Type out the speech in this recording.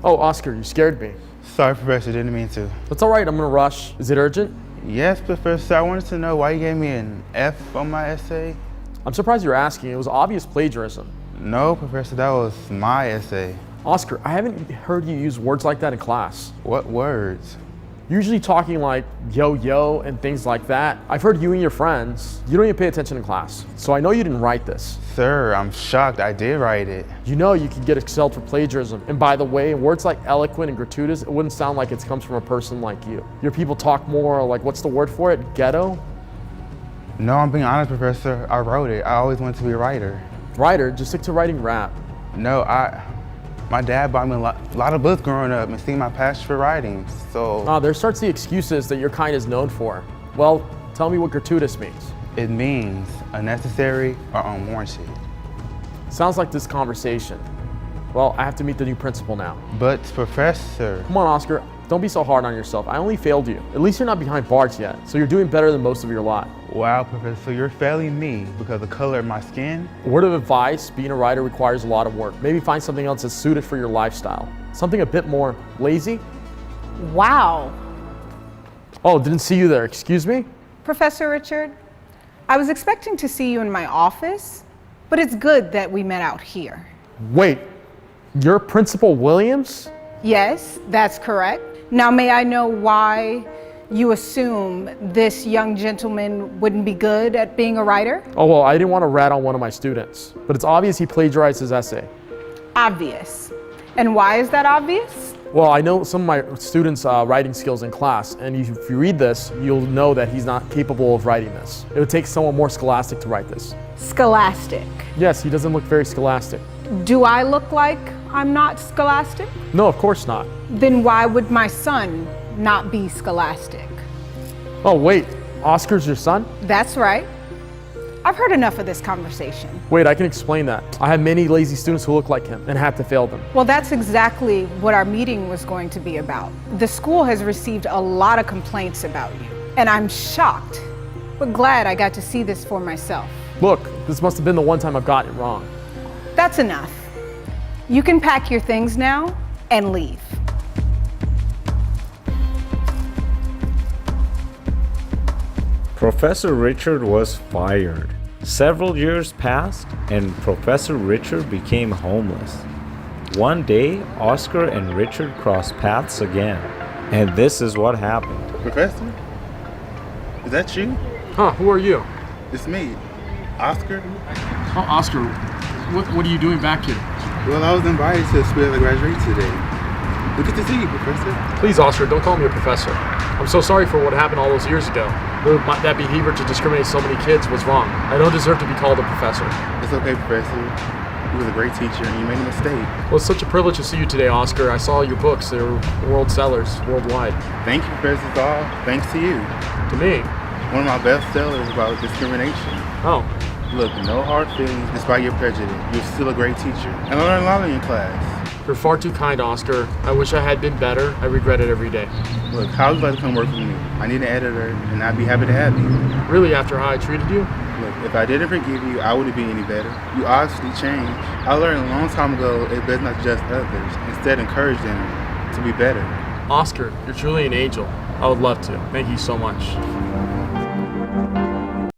Oh, Oscar, you scared me. Sorry, Professor, didn't mean to. That's all right, I'm gonna rush. Is it urgent? Yes, Professor, I wanted to know why you gave me an F on my essay. I'm surprised you're asking. It was obvious plagiarism. No, Professor, that was my essay. Oscar, I haven't heard you use words like that in class. What words? Usually talking like yo-yo and things like that. I've heard you and your friends. You don't even pay attention in class. So I know you didn't write this. Sir, I'm shocked I did write it. You know you could get expelled for plagiarism. And by the way, words like eloquent and gratuitous, it wouldn't sound like it comes from a person like you. Your people talk more like, what's the word for it? Ghetto? No, I'm being honest, Professor. I wrote it. I always wanted to be a writer. Writer? Just stick to writing rap. No, my dad bought me a lot of books growing up and seen my passion for writing, so... There starts the excuses that your kind is known for. Well, tell me what gratuitous means. It means unnecessary or unwarranted. Sounds like this conversation. Well, I have to meet the new principal now. But, Professor... Come on, Oscar. Don't be so hard on yourself. I only failed you. At least you're not behind bars yet, so you're doing better than most of your lot. Wow, Professor, you're failing me because of the color of my skin? Word of advice, being a writer requires a lot of work. Maybe find something else that's suited for your lifestyle. Something a bit more lazy. Wow. Oh, didn't see you there. Excuse me? Professor Richard, I was expecting to see you in my office, but it's good that we met out here. Wait, you're Principal Williams? Yes, that's correct. Now, may I know why you assume this young gentleman wouldn't be good at being a writer? Oh, well, I didn't want to rat on one of my students, but it's obvious he plagiarized his essay. Obvious. And why is that obvious? Well, I know some of my students' writing skills in class, and if you read this, you'll know that he's not capable of writing this. It would take someone more scholastic to write this. Scholastic. Yes, he doesn't look very scholastic. Do I look like I'm not scholastic? No, of course not. Then why would my son not be scholastic? Oh, wait, Oscar's your son? That's right. I've heard enough of this conversation. Wait, I can explain that. I have many lazy students who look like him and had to fail them. Well, that's exactly what our meeting was going to be about. The school has received a lot of complaints about you, and I'm shocked, but glad I got to see this for myself. Look, this must have been the one time I've gotten it wrong. That's enough. You can pack your things now and leave. Professor Richard was fired. Several years passed and Professor Richard became homeless. One day, Oscar and Richard crossed paths again. And this is what happened. Professor? Is that you? Huh, who are you? It's me, Oscar. Oh, Oscar, what are you doing back here? Well, I was invited to speak at the graduate today. Good to see you, Professor. Please, Oscar, don't call me a professor. I'm so sorry for what happened all those years ago. That behavior to discriminate so many kids was wrong. I don't deserve to be called a professor. It's okay, Professor. You was a great teacher and you made a mistake. Well, it's such a privilege to see you today, Oscar. I saw your books. They were world sellers worldwide. Thank you, Professor Dahl. Thanks to you. To me? One of my best sellers about discrimination. Oh. Look, no hard feelings despite your prejudice. You're still a great teacher. And I learned a lot in your class. You're far too kind, Oscar. I wish I had been better. I regret it every day. Look, how would you like to come work for me? I need an editor, and I'd be happy to have you. Really, after how I treated you? Look, if I didn't forgive you, I wouldn't be any better. You obviously changed. I learned a long time ago it does not judge others. Instead, encourage them to be better. Oscar, you're truly an angel. I would love to. Thank you so much.